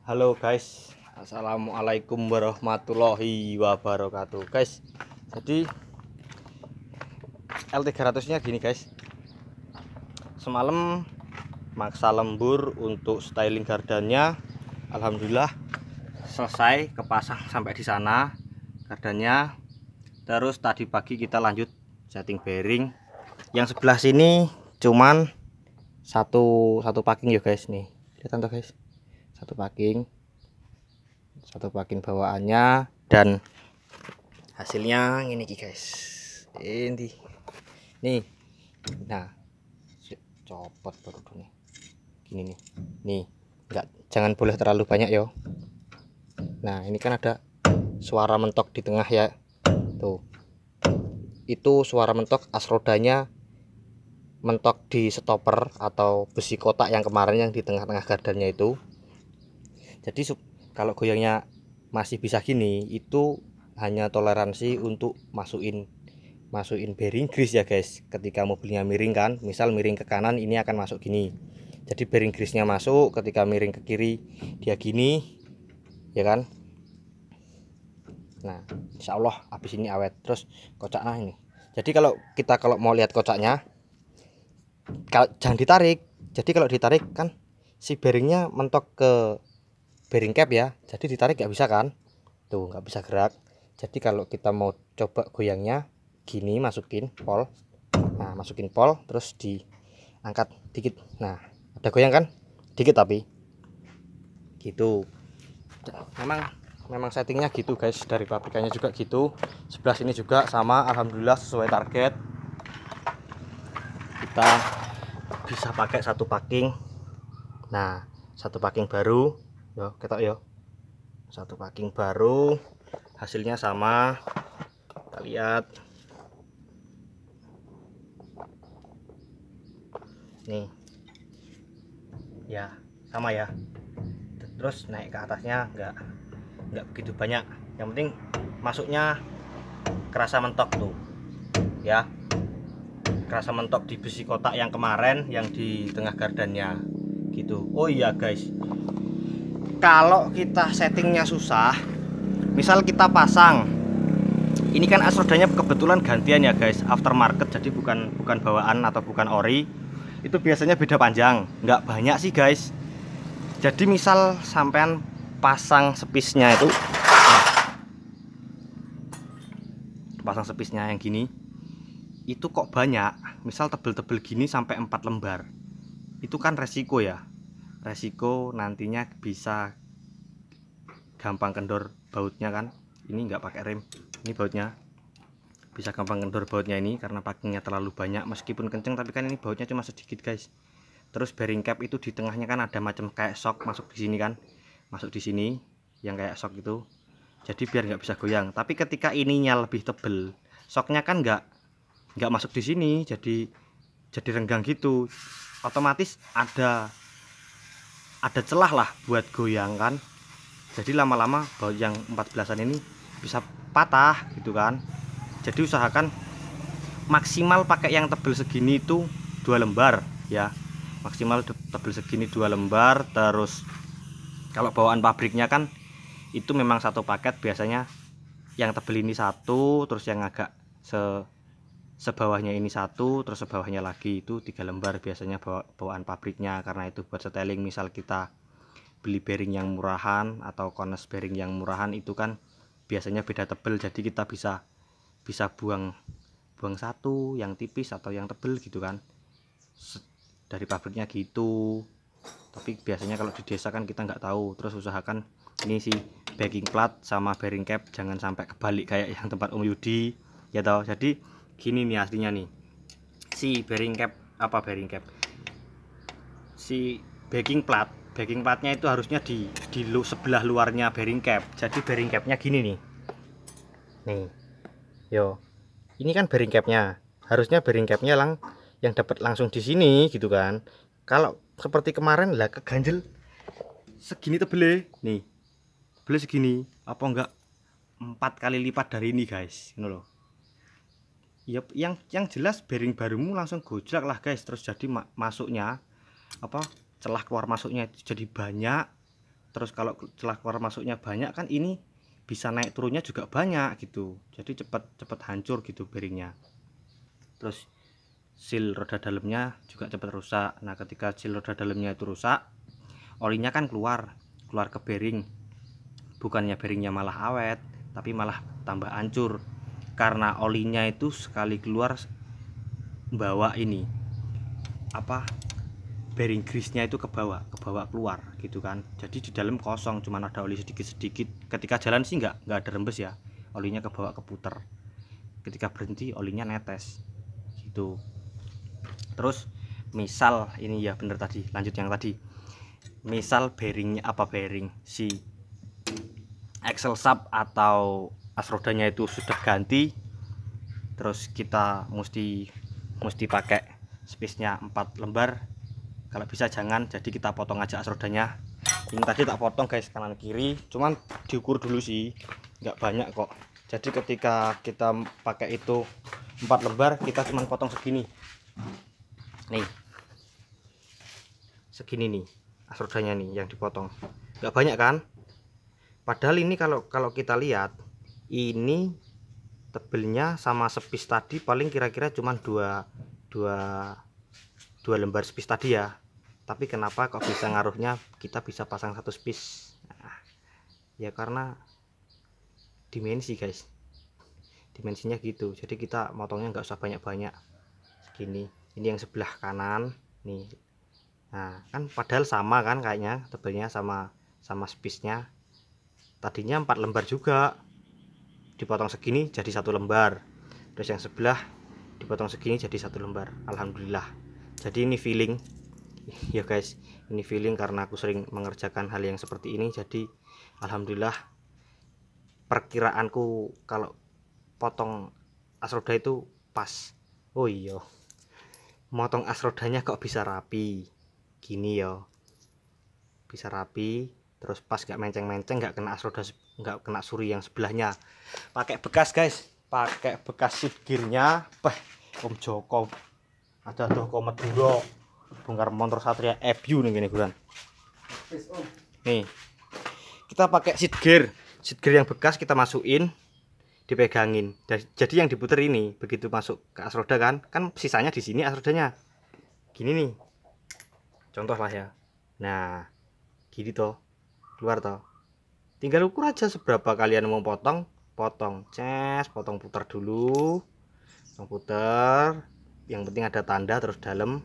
Halo guys, assalamualaikum warahmatullahi wabarakatuh guys. Jadi L300 nya gini guys, semalam maksa lembur untuk styling gardannya. Alhamdulillah selesai kepasang sampai di sana gardannya. Terus tadi pagi kita lanjut setting bearing. Yang sebelah sini cuman satu packing ya guys, nih kelihatan tuh guys, satu packing bawaannya, dan hasilnya ini guys, ini nih. Nah copot baru nih gini nih enggak, jangan boleh terlalu banyak yo. Nah ini kan ada suara mentok di tengah ya, tuh itu suara mentok as rodanya mentok di stopper atau besi kotak yang kemarin yang di tengah-tengah gardannya itu. Jadi kalau goyangnya masih bisa gini, itu hanya toleransi untuk masukin bearing grease ya guys. Ketika mobilnya miring kan, misal miring ke kanan, ini akan masuk gini. Jadi bearing grease-nya masuk, ketika miring ke kiri dia gini, ya kan. Nah, insya Allah habis ini awet. Terus kocaknya ini. Jadi kalau mau lihat kocaknya, jangan ditarik. Jadi kalau ditarik kan si bearingnya mentok ke bearing cap ya, jadi ditarik nggak bisa kan, tuh nggak bisa gerak. Jadi kalau kita mau coba goyangnya gini, masukin pol, nah masukin pol terus diangkat dikit, nah ada goyang kan dikit tapi gitu. Memang settingnya gitu guys, dari pabrikannya juga gitu. Sebelah sini juga sama, alhamdulillah sesuai target. Kita bisa pakai satu packing. Nah satu packing baru yo, ketok yo, satu packing baru, hasilnya sama. Kita lihat nih ya, sama ya. Terus naik ke atasnya nggak begitu banyak, yang penting masuknya kerasa mentok tuh ya, kerasa mentok di besi kotak yang kemarin yang di tengah gardannya gitu. Oh iya guys, kalau kita settingnya susah, misal kita pasang ini kan as rodanya kebetulan gantian ya guys, aftermarket, jadi bukan bawaan atau bukan ori. Itu biasanya beda panjang, nggak banyak sih guys. Jadi misal sampean pasang sepisnya itu, pasang sepisnya yang gini itu kok banyak, misal tebel-tebel gini sampai 4 lembar, itu kan resiko ya, resiko nantinya bisa gampang kendor bautnya kan. Ini nggak pakai rem, ini bautnya bisa gampang kendor bautnya ini karena packingnya terlalu banyak. Meskipun kenceng tapi kan ini bautnya cuma sedikit guys. Terus bearing cap itu di tengahnya kan ada macam kayak shock masuk di sini kan, masuk di sini yang kayak shock itu, jadi biar nggak bisa goyang. Tapi ketika ininya lebih tebel, shocknya kan nggak masuk di sini, jadi renggang gitu, otomatis ada celah lah buat goyang kan. Jadi lama-lama baut yang 14-an ini bisa patah gitu kan. Jadi usahakan maksimal pakai yang tebel segini itu 2 lembar ya, maksimal tebel segini 2 lembar. Terus kalau bawaan pabriknya kan itu memang satu paket, biasanya yang tebel ini satu, terus yang agak sebawahnya ini satu, terus sebawahnya lagi, itu 3 lembar biasanya bawaan pabriknya. Karena itu buat seteling, misal kita beli bearing yang murahan atau kones bearing yang murahan itu kan biasanya beda tebel, jadi kita bisa buang satu yang tipis atau yang tebel gitu kan, dari pabriknya gitu. Tapi biasanya kalau di desa kan kita nggak tahu. Terus usahakan ini sih backing plat sama bearing cap jangan sampai kebalik kayak yang tempat Om Yudi ya toh. Jadi gini nih aslinya nih, si bearing cap si backing platnya itu harusnya di sebelah luarnya bearing cap. Jadi bearing capnya gini nih yo, ini kan bearing capnya, harusnya bearing capnya yang dapat langsung di sini gitu kan. Kalau seperti kemarin lah keganjel segini tebele nih, tebele segini apa enggak 4 kali lipat dari ini guys, ini loh ya. Yang jelas bearing barumu langsung gojlak lah guys. Terus jadi masuknya apa, celah keluar masuknya jadi banyak, terus kalau celah keluar masuknya banyak kan ini bisa naik turunnya juga banyak gitu, jadi cepat hancur gitu bearingnya. Terus seal roda dalamnya juga cepat rusak. Nah ketika seal roda dalamnya itu rusak, olinya kan keluar ke bearing, bukannya bearingnya malah awet tapi malah tambah hancur, karena olinya itu sekali keluar bawa ini apa, bearing grease-nya itu ke bawah keluar gitu kan. Jadi di dalam kosong, cuman ada oli sedikit-sedikit. Ketika jalan sih nggak ada rembes ya, olinya ke bawah keputer. Ketika berhenti olinya netes gitu. Terus misal ini ya bener tadi, lanjut yang tadi. Misal bearingnya bearing si axle sub atau as rodanya itu sudah ganti, terus kita mesti pakai space-nya 4 lembar. Kalau bisa jangan, jadi kita potong aja as rodanya. Ini tadi tak potong guys, kanan kiri, cuman diukur dulu sih, nggak banyak kok. Jadi ketika kita pakai itu 4 lembar, kita cuma potong segini nih, segini nih as rodanya nih yang dipotong, nggak banyak kan. Padahal ini kalau kita lihat ini tebelnya sama spis tadi paling kira-kira cuma dua lembar spis tadi ya. Tapi kenapa kok bisa ngaruhnya kita bisa pasang 1 spis? Nah, ya karena dimensi guys, dimensinya gitu. Jadi kita motongnya nggak usah banyak-banyak segini. Ini yang sebelah kanan nih. Nah kan padahal sama kan kayaknya tebelnya sama spisnya. Tadinya 4 lembar juga, dipotong segini jadi 1 lembar. Terus yang sebelah dipotong segini jadi 1 lembar. Alhamdulillah. Jadi ini feeling ya guys, ini feeling karena aku sering mengerjakan hal yang seperti ini. Jadi alhamdulillah perkiraanku kalau potong as roda itu pas. Oh iya, motong as rodanya kok bisa rapi gini ya, bisa rapi, terus pas gak menceng-menceng, gak kena as roda, gak kena suri yang sebelahnya. Pakai bekas guys, pakai bekas shift gearnya. Om Joko ada Joko Maduro bongkar motor Satria FU nih gini guran. Nih kita pakai seat gear yang bekas kita masukin, dipegangin. Jadi yang diputer ini begitu masuk ke as roda kan sisanya di sini as rodanya gini nih, contoh lah ya. Nah gini toh, keluar toh, tinggal ukur aja seberapa kalian mau potong, potong putar dulu, putar, yang penting ada tanda terus dalam,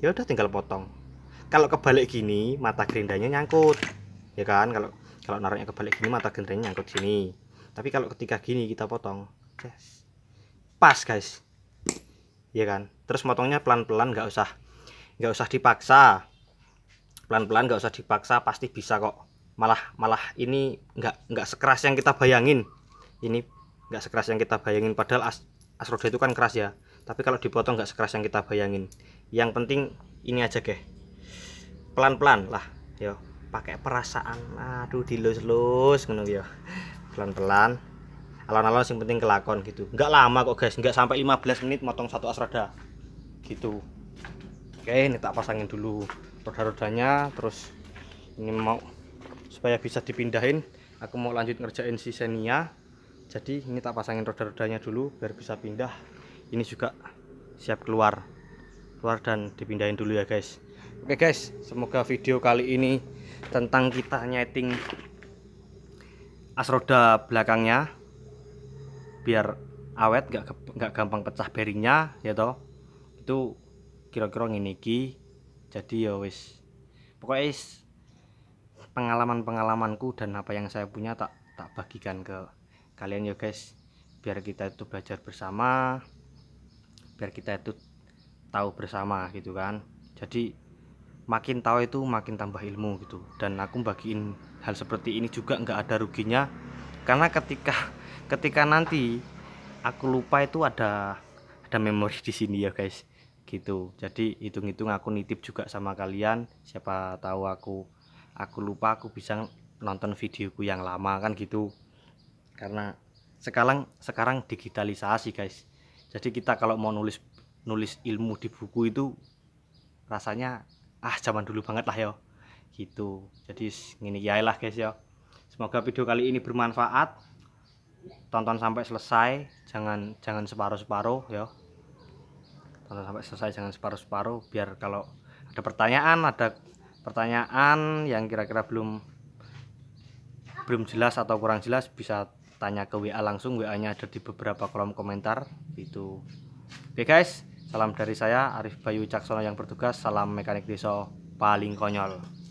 ya udah tinggal potong. Kalau kebalik gini mata gerindanya nyangkut ya kan, kalau naruhnya kebalik gini mata gerindanya nyangkut sini. Tapi kalau ketika gini kita potong pas guys ya kan. Terus motongnya pelan-pelan, nggak usah dipaksa, pelan-pelan, nggak usah dipaksa, pasti bisa kok. Malah ini nggak sekeras yang kita bayangin. Ini nggak sekeras yang kita bayangin, padahal as roda itu kan keras ya, tapi kalau dipotong nggak sekeras yang kita bayangin. Yang penting ini aja guys, pelan-pelan lah yo, pakai perasaan. Aduh dilus-lus ngono ya, pelan-pelan, alon-alon, yang penting kelakon gitu. Nggak lama kok guys, nggak sampai 15 menit motong 1 as roda gitu. Oke, ini tak pasangin dulu roda-rodanya. Terus ini mau supaya bisa dipindahin, aku mau lanjut ngerjain si Xenia. Jadi ini tak pasangin roda-rodanya dulu biar bisa pindah. Ini juga siap keluar dan dipindahin dulu ya guys. Oke guys, semoga video kali ini tentang kita nyeting as roda belakangnya biar awet, nggak gampang pecah bearingnya ya toh, itu kira-kira ngene iki. Jadi ya wis, pokoknya pengalamanku dan apa yang saya punya tak bagikan ke kalian ya guys, biar kita itu belajar bersama, biar kita itu tahu bersama gitu kan. Jadi makin tahu itu makin tambah ilmu gitu. Dan aku bagiin hal seperti ini juga nggak ada ruginya, karena ketika nanti aku lupa itu ada memori di sini ya guys gitu. Jadi hitung-hitung aku nitip juga sama kalian, siapa tahu aku lupa, aku bisa nonton videoku yang lama kan gitu. Karena sekarang digitalisasi guys, jadi kita kalau mau nulis ilmu di buku itu rasanya zaman dulu banget lah ya gitu. Jadi ngene ya lah guys ya. Semoga video kali ini bermanfaat. Tonton sampai selesai, jangan separuh-separuh ya. Tonton sampai selesai, jangan separuh-separuh, biar kalau ada pertanyaan yang kira-kira belum jelas atau kurang jelas bisa tanya ke WA langsung. WA-nya ada di beberapa kolom komentar itu. Oke guys, salam dari saya Arif Bayu Caksono yang bertugas. Salam mekanik desa paling konyol.